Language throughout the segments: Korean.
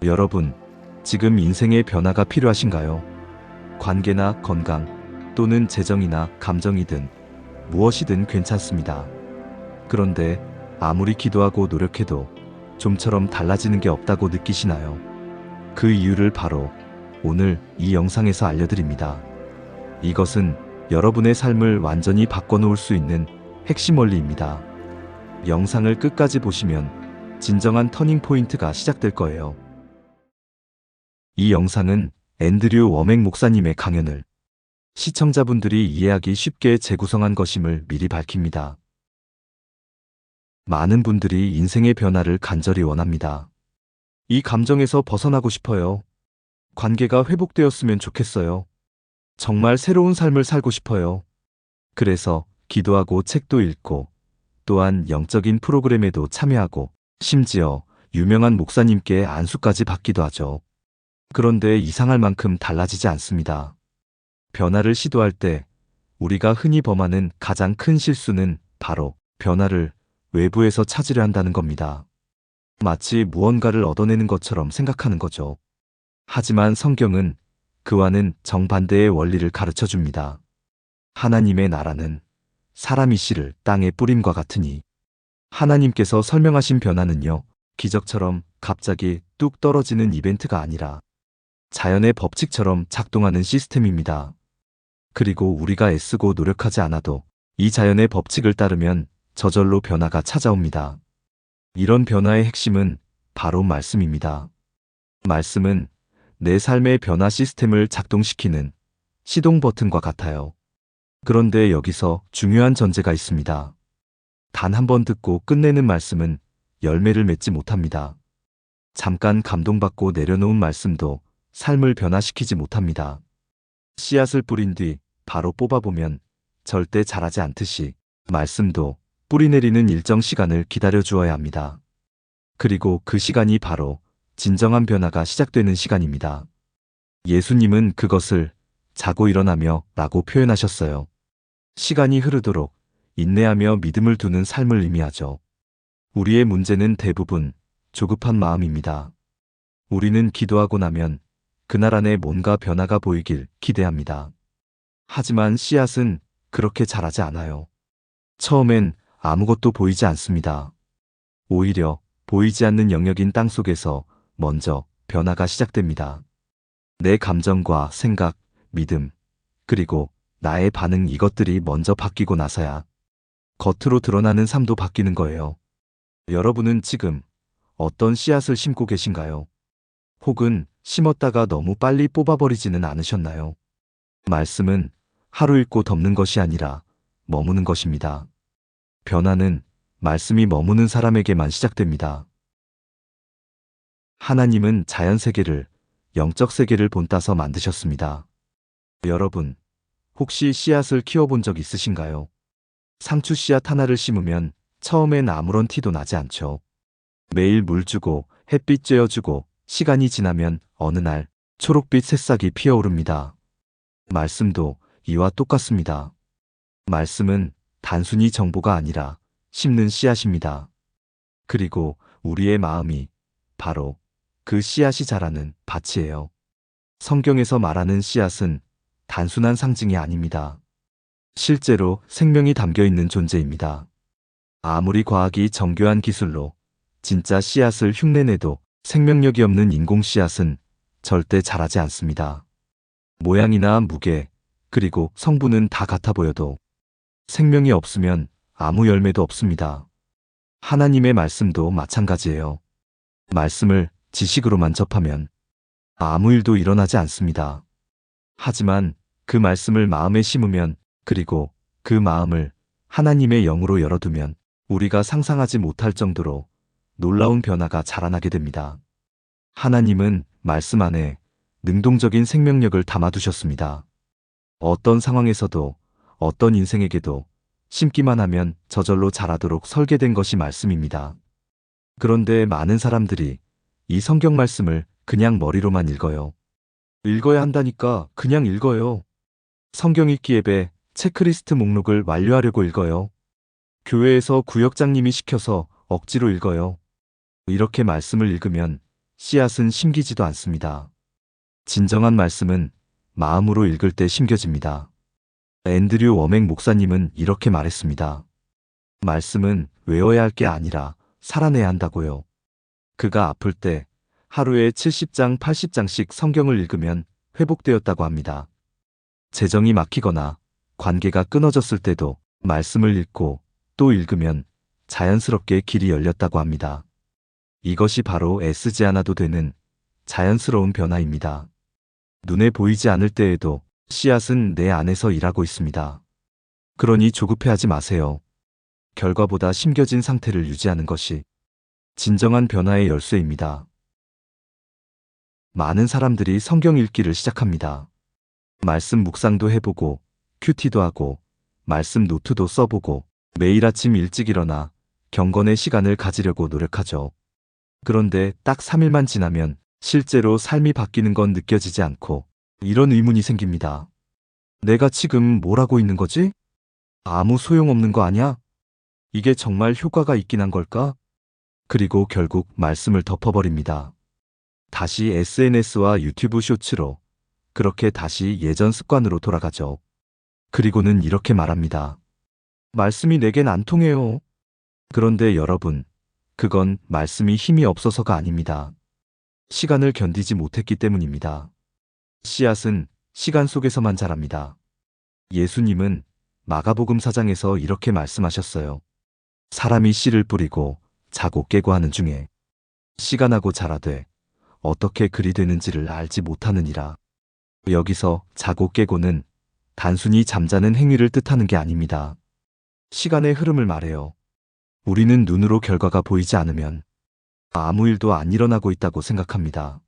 여러분, 지금 인생의 변화가 필요하신가요? 관계나 건강, 또는 재정이나 감정이든 무엇이든 괜찮습니다. 그런데 아무리 기도하고 노력해도 좀처럼 달라지는 게 없다고 느끼시나요? 그 이유를 바로 오늘 이 영상에서 알려드립니다. 이것은 여러분의 삶을 완전히 바꿔놓을 수 있는 핵심 원리입니다. 영상을 끝까지 보시면 진정한 터닝 포인트가 시작될 거예요. 이 영상은 앤드류 워맥 목사님의 강연을 시청자분들이 이해하기 쉽게 재구성한 것임을 미리 밝힙니다. 많은 분들이 인생의 변화를 간절히 원합니다. 이 감정에서 벗어나고 싶어요. 관계가 회복되었으면 좋겠어요. 정말 새로운 삶을 살고 싶어요. 그래서 기도하고 책도 읽고 또한 영적인 프로그램에도 참여하고 심지어 유명한 목사님께 안수까지 받기도 하죠. 그런데 이상할 만큼 달라지지 않습니다. 변화를 시도할 때 우리가 흔히 범하는 가장 큰 실수는 바로 변화를 외부에서 찾으려 한다는 겁니다. 마치 무언가를 얻어내는 것처럼 생각하는 거죠. 하지만 성경은 그와는 정반대의 원리를 가르쳐 줍니다. 하나님의 나라는 사람이 씨를 땅에 뿌림과 같으니 하나님께서 설명하신 변화는요, 기적처럼 갑자기 뚝 떨어지는 이벤트가 아니라 자연의 법칙처럼 작동하는 시스템입니다. 그리고 우리가 애쓰고 노력하지 않아도 이 자연의 법칙을 따르면 저절로 변화가 찾아옵니다. 이런 변화의 핵심은 바로 말씀입니다. 말씀은 내 삶의 변화 시스템을 작동시키는 시동 버튼과 같아요. 그런데 여기서 중요한 전제가 있습니다. 단 한 번 듣고 끝내는 말씀은 열매를 맺지 못합니다. 잠깐 감동받고 내려놓은 말씀도 삶을 변화시키지 못합니다. 씨앗을 뿌린 뒤 바로 뽑아보면 절대 자라지 않듯이 말씀도 뿌리 내리는 일정 시간을 기다려 주어야 합니다. 그리고 그 시간이 바로 진정한 변화가 시작되는 시간입니다. 예수님은 그것을 자고 일어나며 라고 표현하셨어요. 시간이 흐르도록 인내하며 믿음을 두는 삶을 의미하죠. 우리의 문제는 대부분 조급한 마음입니다. 우리는 기도하고 나면 그날 안에 뭔가 변화가 보이길 기대합니다. 하지만 씨앗은 그렇게 자라지 않아요. 처음엔 아무것도 보이지 않습니다. 오히려 보이지 않는 영역인 땅 속에서 먼저 변화가 시작됩니다. 내 감정과 생각, 믿음, 그리고 나의 반응 이것들이 먼저 바뀌고 나서야 겉으로 드러나는 삶도 바뀌는 거예요. 여러분은 지금 어떤 씨앗을 심고 계신가요? 혹은 심었다가 너무 빨리 뽑아버리지는 않으셨나요? 말씀은 하루 읽고 덮는 것이 아니라 머무는 것입니다. 변화는 말씀이 머무는 사람에게만 시작됩니다. 하나님은 자연 세계를, 영적 세계를 본따서 만드셨습니다. 여러분, 혹시 씨앗을 키워본 적 있으신가요? 상추 씨앗 하나를 심으면 처음엔 아무런 티도 나지 않죠. 매일 물 주고 햇빛 쬐어주고 시간이 지나면 어느 날 초록빛 새싹이 피어오릅니다. 말씀도 이와 똑같습니다. 말씀은 단순히 정보가 아니라 심는 씨앗입니다. 그리고 우리의 마음이 바로 그 씨앗이 자라는 밭이에요. 성경에서 말하는 씨앗은 단순한 상징이 아닙니다. 실제로 생명이 담겨 있는 존재입니다. 아무리 과학이 정교한 기술로 진짜 씨앗을 흉내내도 생명력이 없는 인공 씨앗은 절대 자라지 않습니다. 모양이나 무게, 그리고 성분은 다 같아 보여도 생명이 없으면 아무 열매도 없습니다. 하나님의 말씀도 마찬가지예요. 말씀을 지식으로만 접하면 아무 일도 일어나지 않습니다. 하지만 그 말씀을 마음에 심으면, 그리고 그 마음을 하나님의 영으로 열어두면 우리가 상상하지 못할 정도로 놀라운 변화가 자라나게 됩니다. 하나님은 말씀 안에 능동적인 생명력을 담아두셨습니다. 어떤 상황에서도, 어떤 인생에게도 심기만 하면 저절로 자라도록 설계된 것이 말씀입니다. 그런데 많은 사람들이 이 성경 말씀을 그냥 머리로만 읽어요. 읽어야 한다니까 그냥 읽어요. 성경 읽기 앱에 체크리스트 목록을 완료하려고 읽어요. 교회에서 구역장님이 시켜서 억지로 읽어요. 이렇게 말씀을 읽으면 씨앗은 심기지도 않습니다. 진정한 말씀은 마음으로 읽을 때 심겨집니다. 앤드류 워맥 목사님은 이렇게 말했습니다. 말씀은 외워야 할 게 아니라 살아내야 한다고요. 그가 아플 때 하루에 70장, 80장씩 성경을 읽으면 회복되었다고 합니다. 재정이 막히거나 관계가 끊어졌을 때도 말씀을 읽고 또 읽으면 자연스럽게 길이 열렸다고 합니다. 이것이 바로 애쓰지 않아도 되는 자연스러운 변화입니다. 눈에 보이지 않을 때에도 씨앗은 내 안에서 일하고 있습니다. 그러니 조급해하지 마세요. 결과보다 심겨진 상태를 유지하는 것이 진정한 변화의 열쇠입니다. 많은 사람들이 성경 읽기를 시작합니다. 말씀 묵상도 해보고 큐티도 하고 말씀 노트도 써보고 매일 아침 일찍 일어나 경건의 시간을 가지려고 노력하죠. 그런데 딱 3일만 지나면 실제로 삶이 바뀌는 건 느껴지지 않고 이런 의문이 생깁니다. 내가 지금 뭘 하고 있는 거지? 아무 소용없는 거 아냐? 이게 정말 효과가 있긴 한 걸까? 그리고 결국 말씀을 덮어버립니다. 다시 SNS와 유튜브 쇼츠로 그렇게 다시 예전 습관으로 돌아가죠. 그리고는 이렇게 말합니다. 말씀이 내겐 안 통해요. 그런데 여러분, 그건 말씀이 힘이 없어서가 아닙니다. 시간을 견디지 못했기 때문입니다. 씨앗은 시간 속에서만 자랍니다. 예수님은 마가복음 4장에서 이렇게 말씀하셨어요. 사람이 씨를 뿌리고 자고 깨고 하는 중에 씨가 나고 자라되 어떻게 그리 되는지를 알지 못하느니라. 여기서 자고 깨고는 단순히 잠자는 행위를 뜻하는 게 아닙니다. 시간의 흐름을 말해요. 우리는 눈으로 결과가 보이지 않으면 아무 일도 안 일어나고 있다고 생각합니다.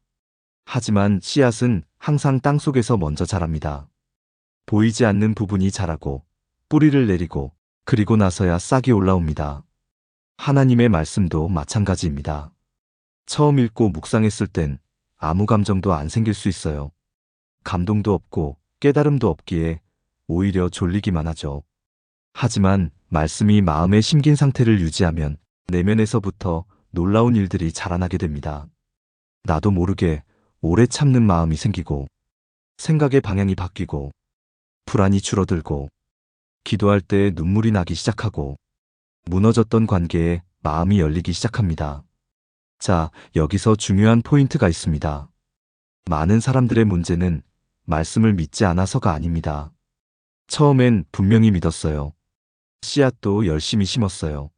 하지만 씨앗은 항상 땅속에서 먼저 자랍니다. 보이지 않는 부분이 자라고 뿌리를 내리고 그리고 나서야 싹이 올라옵니다. 하나님의 말씀도 마찬가지입니다. 처음 읽고 묵상했을 땐 아무 감정도 안 생길 수 있어요. 감동도 없고 깨달음도 없기에 오히려 졸리기만 하죠. 하지만 말씀이 마음에 심긴 상태를 유지하면 내면에서부터 놀라운 일들이 자라나게 됩니다. 나도 모르게 오래 참는 마음이 생기고 생각의 방향이 바뀌고 불안이 줄어들고 기도할 때 눈물이 나기 시작하고 무너졌던 관계에 마음이 열리기 시작합니다. 자, 여기서 중요한 포인트가 있습니다. 많은 사람들의 문제는 말씀을 믿지 않아서가 아닙니다. 처음엔 분명히 믿었어요. 씨앗도 열심히 심었어요.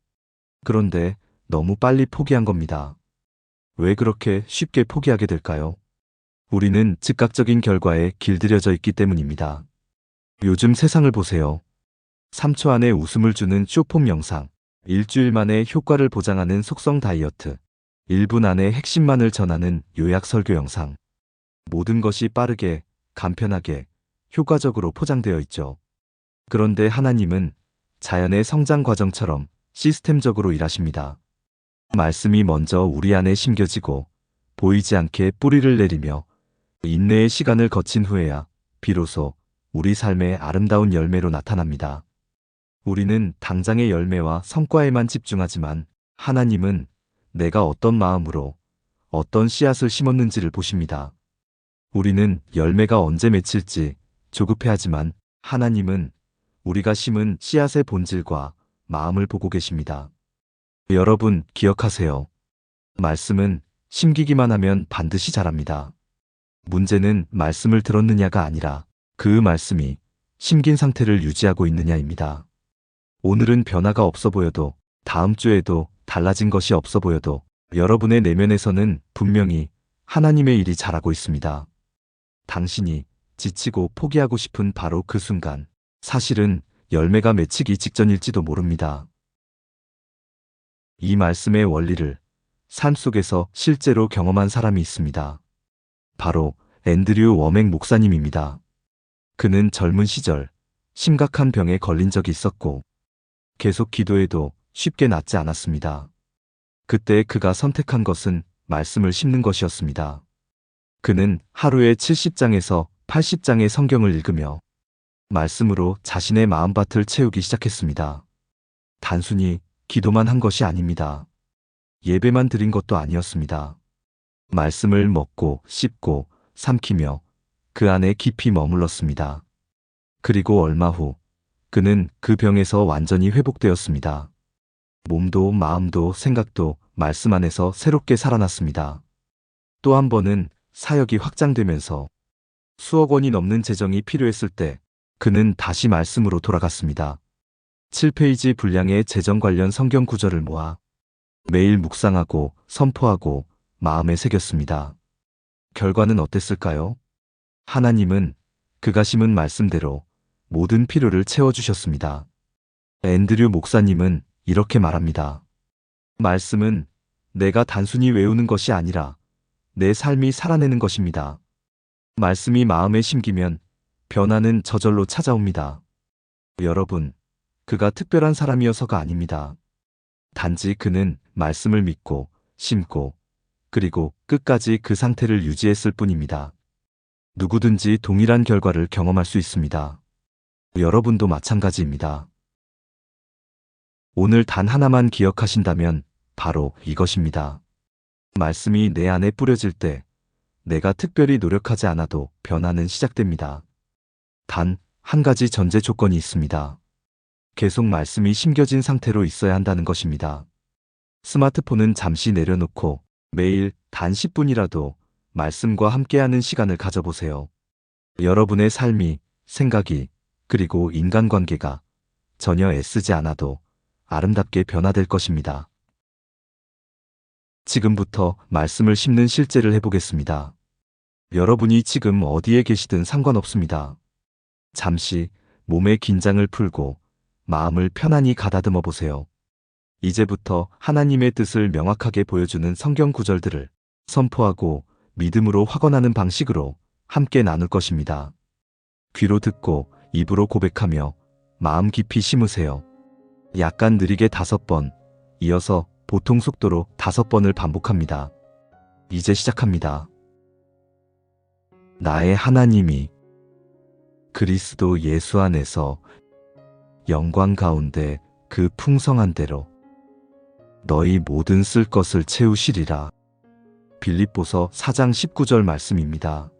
그런데 너무 빨리 포기한 겁니다. 왜 그렇게 쉽게 포기하게 될까요? 우리는 즉각적인 결과에 길들여져 있기 때문입니다. 요즘 세상을 보세요. 3초 안에 웃음을 주는 쇼폼 영상, 일주일 만에 효과를 보장하는 속성 다이어트, 1분 안에 핵심만을 전하는 요약 설교 영상. 모든 것이 빠르게, 간편하게, 효과적으로 포장되어 있죠. 그런데 하나님은 자연의 성장 과정처럼 시스템적으로 일하십니다. 말씀이 먼저 우리 안에 심겨지고 보이지 않게 뿌리를 내리며 인내의 시간을 거친 후에야 비로소 우리 삶의 아름다운 열매로 나타납니다. 우리는 당장의 열매와 성과에만 집중하지만 하나님은 내가 어떤 마음으로 어떤 씨앗을 심었는지를 보십니다. 우리는 열매가 언제 맺힐지 조급해하지만 하나님은 우리가 심은 씨앗의 본질과 마음을 보고 계십니다. 여러분 기억하세요. 말씀은 심기기만 하면 반드시 자랍니다. 문제는 말씀을 들었느냐가 아니라 그 말씀이 심긴 상태를 유지하고 있느냐입니다. 오늘은 변화가 없어 보여도 다음 주에도 달라진 것이 없어 보여도 여러분의 내면에서는 분명히 하나님의 일이 자라고 있습니다. 당신이 지치고 포기하고 싶은 바로 그 순간, 사실은 열매가 맺히기 직전일지도 모릅니다. 이 말씀의 원리를 삶 속에서 실제로 경험한 사람이 있습니다. 바로 앤드류 워맥 목사님입니다. 그는 젊은 시절 심각한 병에 걸린 적이 있었고 계속 기도해도 쉽게 낫지 않았습니다. 그때 그가 선택한 것은 말씀을 심는 것이었습니다. 그는 하루에 70장에서 80장의 성경을 읽으며 말씀으로 자신의 마음밭을 채우기 시작했습니다. 단순히 기도만 한 것이 아닙니다. 예배만 드린 것도 아니었습니다. 말씀을 먹고 씹고 삼키며 그 안에 깊이 머물렀습니다. 그리고 얼마 후 그는 그 병에서 완전히 회복되었습니다. 몸도 마음도 생각도 말씀 안에서 새롭게 살아났습니다. 또 한 번은 사역이 확장되면서 수억 원이 넘는 재정이 필요했을 때 그는 다시 말씀으로 돌아갔습니다. 7페이지 분량의 재정 관련 성경 구절을 모아 매일 묵상하고 선포하고 마음에 새겼습니다. 결과는 어땠을까요? 하나님은 그가 심은 말씀대로 모든 필요를 채워주셨습니다. 앤드류 목사님은 이렇게 말합니다. 말씀은 내가 단순히 외우는 것이 아니라 내 삶이 살아내는 것입니다. 말씀이 마음에 심기면 변화는 저절로 찾아옵니다. 여러분, 그가 특별한 사람이어서가 아닙니다. 단지 그는 말씀을 믿고 심고 그리고 끝까지 그 상태를 유지했을 뿐입니다. 누구든지 동일한 결과를 경험할 수 있습니다. 여러분도 마찬가지입니다. 오늘 단 하나만 기억하신다면 바로 이것입니다. 말씀이 내 안에 뿌려질 때 내가 특별히 노력하지 않아도 변화는 시작됩니다. 단 한 가지 전제 조건이 있습니다. 계속 말씀이 심겨진 상태로 있어야 한다는 것입니다. 스마트폰은 잠시 내려놓고 매일 단 10분이라도 말씀과 함께하는 시간을 가져보세요. 여러분의 삶이, 생각이, 그리고 인간관계가 전혀 애쓰지 않아도 아름답게 변화될 것입니다. 지금부터 말씀을 심는 실제를 해보겠습니다. 여러분이 지금 어디에 계시든 상관없습니다. 잠시 몸의 긴장을 풀고 마음을 편안히 가다듬어 보세요. 이제부터 하나님의 뜻을 명확하게 보여주는 성경 구절들을 선포하고 믿음으로 확언하는 방식으로 함께 나눌 것입니다. 귀로 듣고 입으로 고백하며 마음 깊이 심으세요. 약간 느리게 5번, 이어서 보통 속도로 5번을 반복합니다. 이제 시작합니다. 나의 하나님이 그리스도 예수 안에서 영광 가운데 그 풍성한 대로 너희 모든 쓸 것을 채우시리라. 빌립보서 4장 19절 말씀입니다.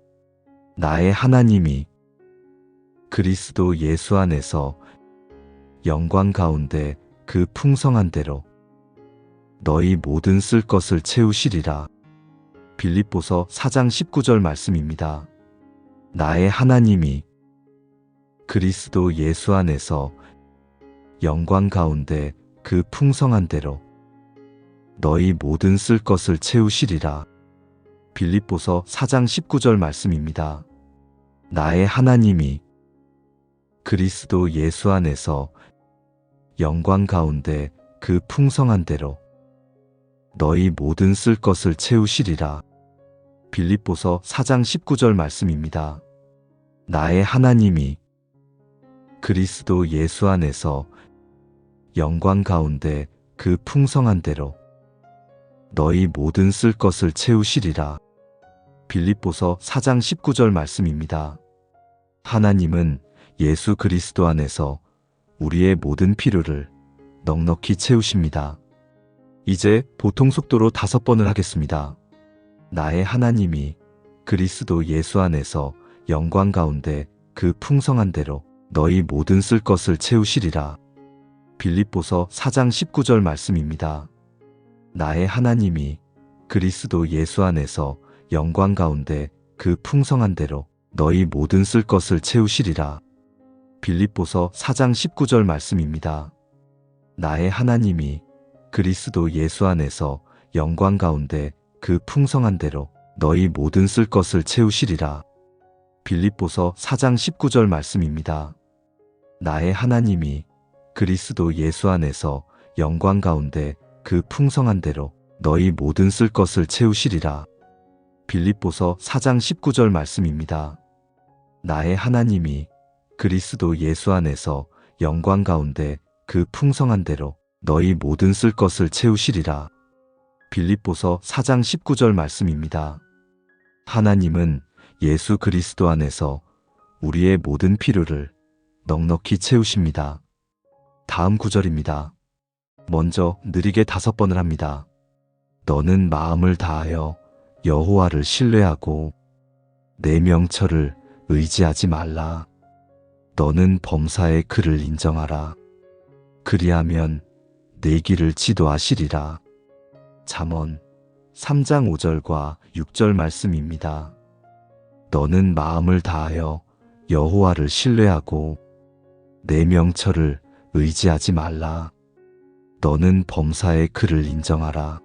나의 하나님이 그리스도 예수 안에서 영광 가운데 그 풍성한 대로 너희 모든 쓸 것을 채우시리라. 빌립보서 4장 19절 말씀입니다. 나의 하나님이 그리스도 예수 안에서 영광 가운데 그 풍성한 대로 너희 모든 쓸 것을 채우시리라. 빌립보서 4장 19절 말씀입니다. 나의 하나님이 그리스도 예수 안에서 영광 가운데 그 풍성한 대로 너희 모든 쓸 것을 채우시리라. 빌립보서 4장 19절 말씀입니다. 나의 하나님이 그리스도 예수 안에서 영광 가운데 그 풍성한 대로 너희 모든 쓸 것을 채우시리라. 빌립보서 4장 19절 말씀입니다. 하나님은 예수 그리스도 안에서 우리의 모든 필요를 넉넉히 채우십니다. 이제 보통 속도로 5번을 하겠습니다. 나의 하나님이 그리스도 예수 안에서 영광 가운데 그 풍성한 대로 너희 모든 쓸 것을 채우시리라. 빌립보서 4장 19절 말씀입니다. 나의 하나님이 그리스도 예수 안에서 영광 가운데 그 풍성한 대로 너희 모든 쓸 것을 채우시리라. 빌립보서 4장 19절 말씀입니다. 나의 하나님이 그리스도 예수 안에서 영광 가운데 그 풍성한 대로 너희 모든 쓸 것을 채우시리라. 빌립보서 4장 19절 말씀입니다. 나의 하나님이 그리스도 예수 안에서 영광 가운데 그 풍성한 대로 너희 모든 쓸 것을 채우시리라. 빌립보서 4장 19절 말씀입니다. 나의 하나님이 그리스도 예수 안에서 영광 가운데 그 풍성한 대로 너희 모든 쓸 것을 채우시리라. 빌립보서 4장 19절 말씀입니다. 하나님은 예수 그리스도 안에서 우리의 모든 필요를 넉넉히 채우십니다. 다음 구절입니다. 먼저 느리게 5번을 합니다. 너는 마음을 다하여 여호와를 신뢰하고 내 명철을 의지하지 말라. 너는 범사의 그를 인정하라. 그리하면 내 길을 지도하시리라. 잠언 3장 5절과 6절 말씀입니다. 너는 마음을 다하여 여호와를 신뢰하고 내 명철을 의지하지 말라. 너는 범사의 그를 인정하라.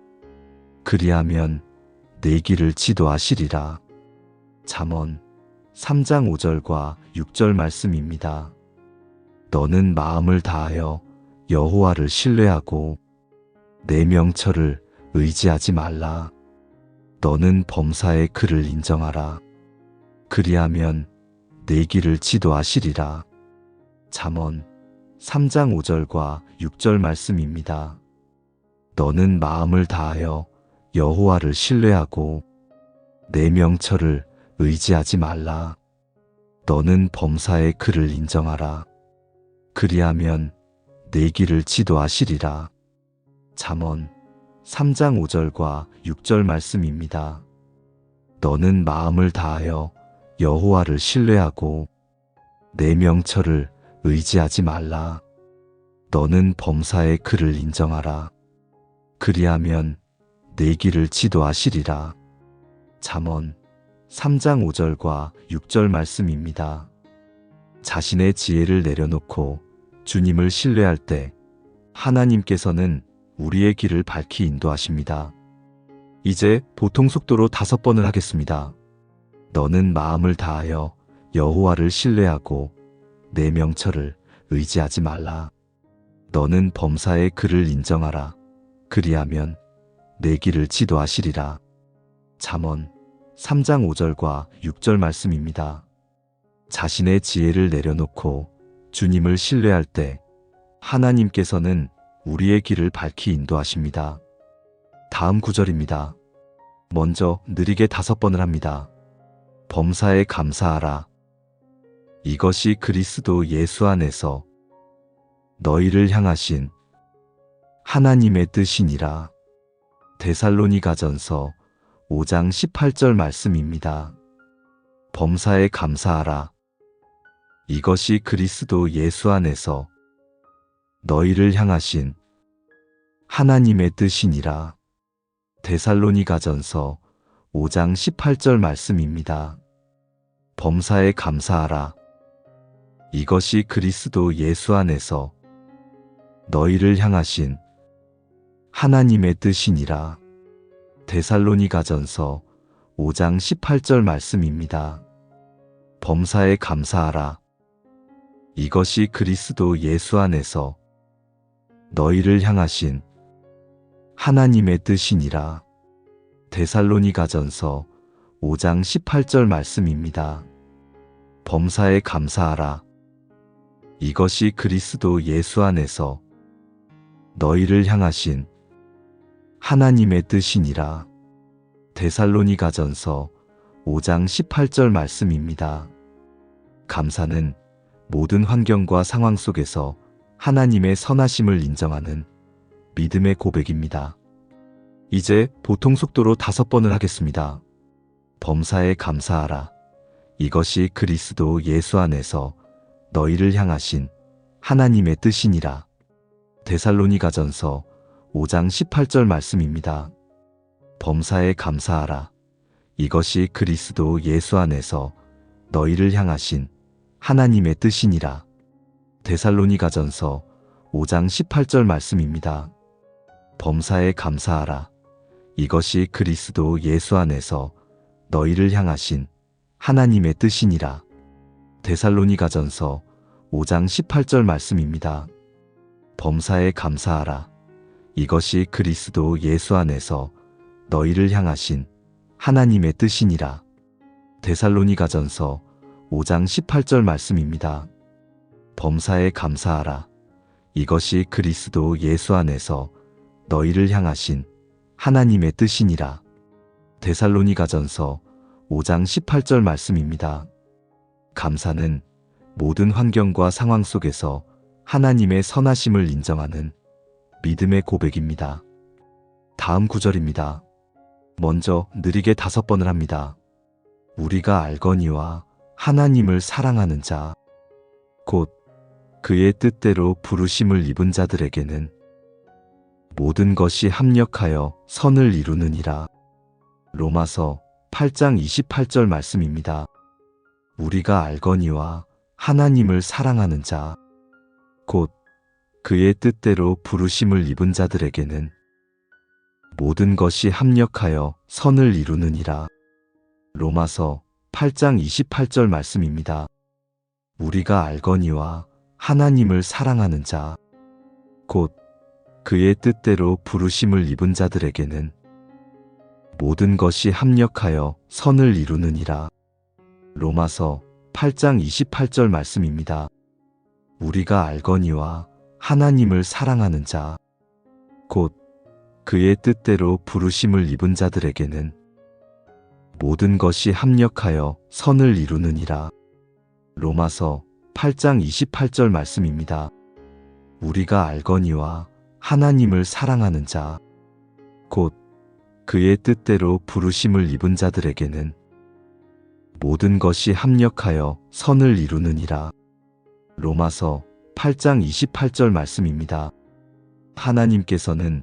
그리하면 내 길을 지도하시리라. 잠언 3장 5절과 6절 말씀입니다. 너는 마음을 다하여 여호와를 신뢰하고 내 명철을 의지하지 말라. 너는 범사의 그를 인정하라. 그리하면 내 길을 지도하시리라. 잠언 3장 5절과 6절 말씀입니다. 너는 마음을 다하여 여호와를 신뢰하고 내 명철을 의지하지 말라. 너는 범사의 그를 인정하라. 그리하면 내 길을 지도하시리라. 잠언 3장 5절과 6절 말씀입니다. 너는 마음을 다하여 여호와를 신뢰하고 내 명철을 의지하지 말라. 너는 범사의 그를 인정하라. 그리하면 내 길을 지도하시리라. 잠언 3장 5절과 6절 말씀입니다. 자신의 지혜를 내려놓고 주님을 신뢰할 때 하나님께서는 우리의 길을 밝히 인도하십니다. 이제 보통 속도로 5번을 하겠습니다. 너는 마음을 다하여 여호와를 신뢰하고 내 명철을 의지하지 말라. 너는 범사의 그를 인정하라. 그리하면 내 길을 지도하시리라. 잠언 3장 5절과 6절 말씀입니다. 자신의 지혜를 내려놓고 주님을 신뢰할 때 하나님께서는 우리의 길을 밝히 인도하십니다. 다음 구절입니다. 먼저 느리게 5번을 합니다. 범사에 감사하라. 이것이 그리스도 예수 안에서 너희를 향하신 하나님의 뜻이니라. 데살로니가전서 5장 18절 말씀입니다. 범사에 감사하라. 이것이 그리스도 예수 안에서 너희를 향하신 하나님의 뜻이니라. 데살로니가전서 5장 18절 말씀입니다. 범사에 감사하라. 이것이 그리스도 예수 안에서 너희를 향하신 하나님의 뜻이니라. 데살로니가전서 5장 18절 말씀입니다. 범사에 감사하라. 이것이 그리스도 예수 안에서 너희를 향하신 하나님의 뜻이니라. 데살로니가전서 5장 18절 말씀입니다. 범사에 감사하라. 이것이 그리스도 예수 안에서 너희를 향하신 하나님의 뜻이니라. 데살로니가전서 5장 18절 말씀입니다. 감사는 모든 환경과 상황 속에서 하나님의 선하심을 인정하는 믿음의 고백입니다. 이제 보통 속도로 5번을 하겠습니다. 범사에 감사하라. 이것이 그리스도 예수 안에서 너희를 향하신 하나님의 뜻이니라. 데살로니가전서 5장 18절 말씀입니다. 범사에 감사하라. 이것이 그리스도 예수 안에서 너희를 향하신 하나님의 뜻이니라. 데살로니가전서 5장 18절 말씀입니다. 범사에 감사하라. 이것이 그리스도 예수 안에서 너희를 향하신 하나님의 뜻이니라. 데살로니가전서 5장 18절 말씀입니다. 범사에 감사하라. 이것이 그리스도 예수 안에서 너희를 향하신 하나님의 뜻이니라. 데살로니가전서 5장 18절 말씀입니다. 범사에 감사하라. 이것이 그리스도 예수 안에서 너희를 향하신 하나님의 뜻이니라. 데살로니가전서 5장 18절 말씀입니다. 감사는 모든 환경과 상황 속에서 하나님의 선하심을 인정하는 믿음의 고백입니다. 다음 구절입니다. 먼저 느리게 5번을 합니다. 우리가 알거니와 하나님을 사랑하는 자, 곧 그의 뜻대로 부르심을 입은 자들에게는 모든 것이 합력하여 선을 이루느니라. 로마서 8장 28절 말씀입니다. 우리가 알거니와 하나님을 사랑하는 자, 곧 그의 뜻대로 부르심을 입은 자들에게는 모든 것이 합력하여 선을 이루느니라. 로마서 8장 28절 말씀입니다. 우리가 알거니와 하나님을 사랑하는 자, 곧 그의 뜻대로 부르심을 입은 자들에게는 모든 것이 합력하여 선을 이루느니라. 로마서 8장 28절 말씀입니다. 우리가 알거니와 하나님을 사랑하는 자, 곧 그의 뜻대로 부르심을 입은 자들에게는 모든 것이 합력하여 선을 이루느니라. 로마서 8장 28절 말씀입니다. 우리가 알거니와 하나님을 사랑하는 자, 곧 그의 뜻대로 부르심을 입은 자들에게는 모든 것이 합력하여 선을 이루느니라. 로마서 8장 28절 말씀입니다. 하나님께서는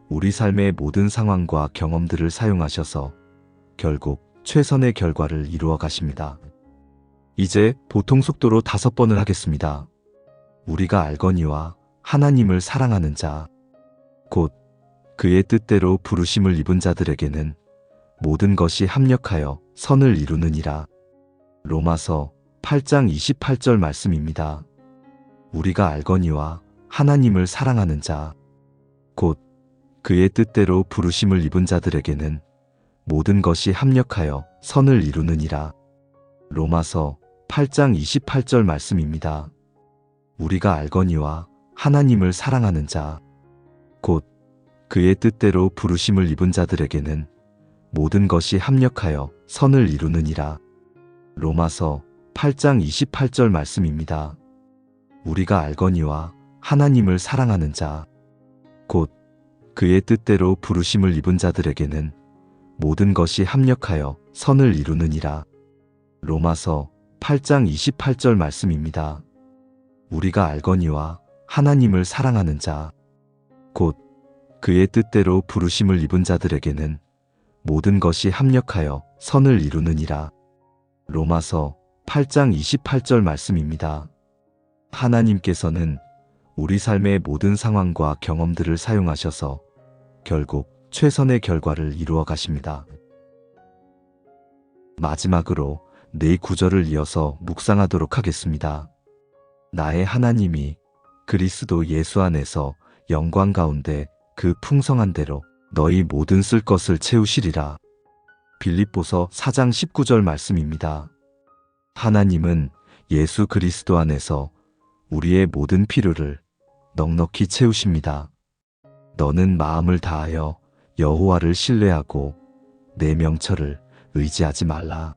우리 삶의 모든 상황과 경험들을 사용하셔서 결국 최선의 결과를 이루어 가십니다. 이제 보통 속도로 5번을 하겠습니다. 우리가 알거니와 하나님을 사랑하는 자, 곧 그의 뜻대로 부르심을 입은 자들에게는 모든 것이 합력하여 선을 이루느니라. 로마서 8장 28절 말씀입니다. 우리가 알거니와 하나님을 사랑하는 자, 곧 그의 뜻대로 부르심을 입은 자들에게는 모든 것이 합력하여 선을 이루느니라. 로마서 8장 28절 말씀입니다. 우리가 알거니와 하나님을 사랑하는 자, 곧 그의 뜻대로 부르심을 입은 자들에게는 모든 것이 합력하여 선을 이루느니라. 로마서 8장 28절 말씀입니다. 우리가 알거니와 하나님을 사랑하는 자, 곧 그의 뜻대로 부르심을 입은 자들에게는 모든 것이 합력하여 선을 이루느니라. 로마서 8장 28절 말씀입니다. 우리가 알거니와 하나님을 사랑하는 자, 곧 그의 뜻대로 부르심을 입은 자들에게는 모든 것이 합력하여 선을 이루느니라. 로마서 8장 28절 말씀입니다. 하나님께서는 우리 삶의 모든 상황과 경험들을 사용하셔서 결국 최선의 결과를 이루어 가십니다. 마지막으로 네 구절을 이어서 묵상하도록 하겠습니다. 나의 하나님이 그리스도 예수 안에서 영광 가운데 그 풍성한 대로 너희 모든 쓸 것을 채우시리라. 빌립보서 4장 19절 말씀입니다. 하나님은 예수 그리스도 안에서 우리의 모든 필요를 넉넉히 채우십니다. 너는 마음을 다하여 여호와를 신뢰하고 내 명철을 의지하지 말라.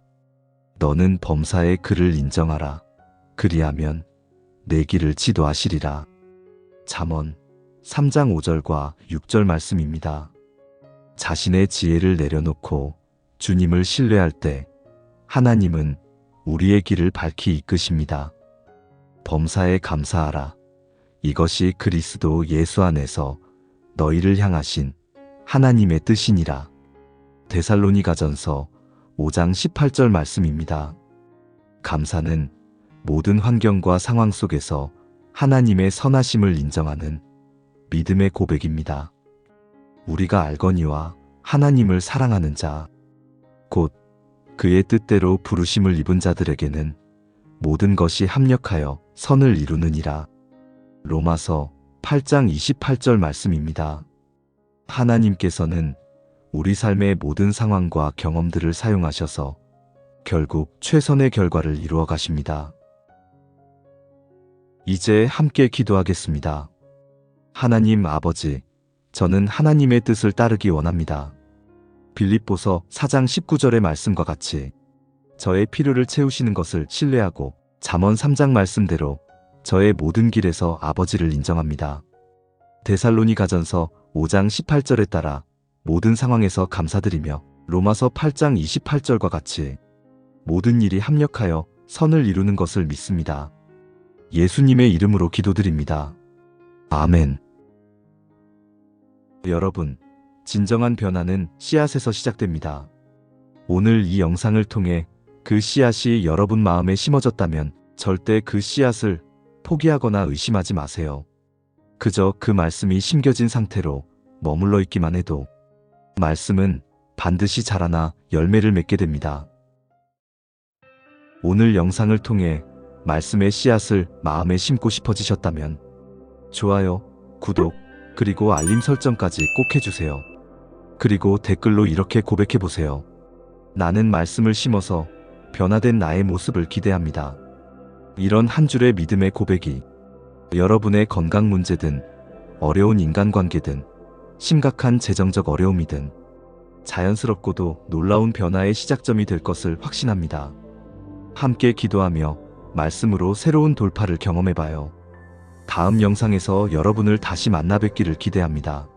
너는 범사의 그를 인정하라. 그리하면 내 길을 지도하시리라. 잠언 3장 5절과 6절 말씀입니다. 자신의 지혜를 내려놓고 주님을 신뢰할 때 하나님은 우리의 길을 밝히 이끄십니다. 범사에 감사하라. 이것이 그리스도 예수 안에서 너희를 향하신 하나님의 뜻이니라. 데살로니가전서 5장 18절 말씀입니다. 감사는 모든 환경과 상황 속에서 하나님의 선하심을 인정하는 믿음의 고백입니다. 우리가 알거니와 하나님을 사랑하는 자, 곧 그의 뜻대로 부르심을 입은 자들에게는 모든 것이 합력하여 선을 이루느니라. 로마서 8장 28절 말씀입니다. 하나님께서는 우리 삶의 모든 상황과 경험들을 사용하셔서 결국 최선의 결과를 이루어 가십니다. 이제 함께 기도하겠습니다. 하나님 아버지, 저는 하나님의 뜻을 따르기 원합니다. 빌립보서 4장 19절의 말씀과 같이 저의 필요를 채우시는 것을 신뢰하고 잠언 3장 말씀대로 저의 모든 길에서 아버지를 인정합니다. 데살로니가전서 5장 18절에 따라 모든 상황에서 감사드리며 로마서 8장 28절과 같이 모든 일이 합력하여 선을 이루는 것을 믿습니다. 예수님의 이름으로 기도드립니다. 아멘. 여러분, 진정한 변화는 씨앗에서 시작됩니다. 오늘 이 영상을 통해 그 씨앗이 여러분 마음에 심어졌다면 절대 그 씨앗을 포기하거나 의심하지 마세요. 그저 그 말씀이 심겨진 상태로 머물러 있기만 해도 말씀은 반드시 자라나 열매를 맺게 됩니다. 오늘 영상을 통해 말씀의 씨앗을 마음에 심고 싶어지셨다면 좋아요, 구독, 그리고 알림 설정까지 꼭 해주세요. 그리고 댓글로 이렇게 고백해보세요. 나는 말씀을 심어서 변화된 나의 모습을 기대합니다. 이런 한 줄의 믿음의 고백이 여러분의 건강 문제든 어려운 인간관계든 심각한 재정적 어려움이든 자연스럽고도 놀라운 변화의 시작점이 될 것을 확신합니다. 함께 기도하며 말씀으로 새로운 돌파를 경험해봐요. 다음 영상에서 여러분을 다시 만나 뵙기를 기대합니다.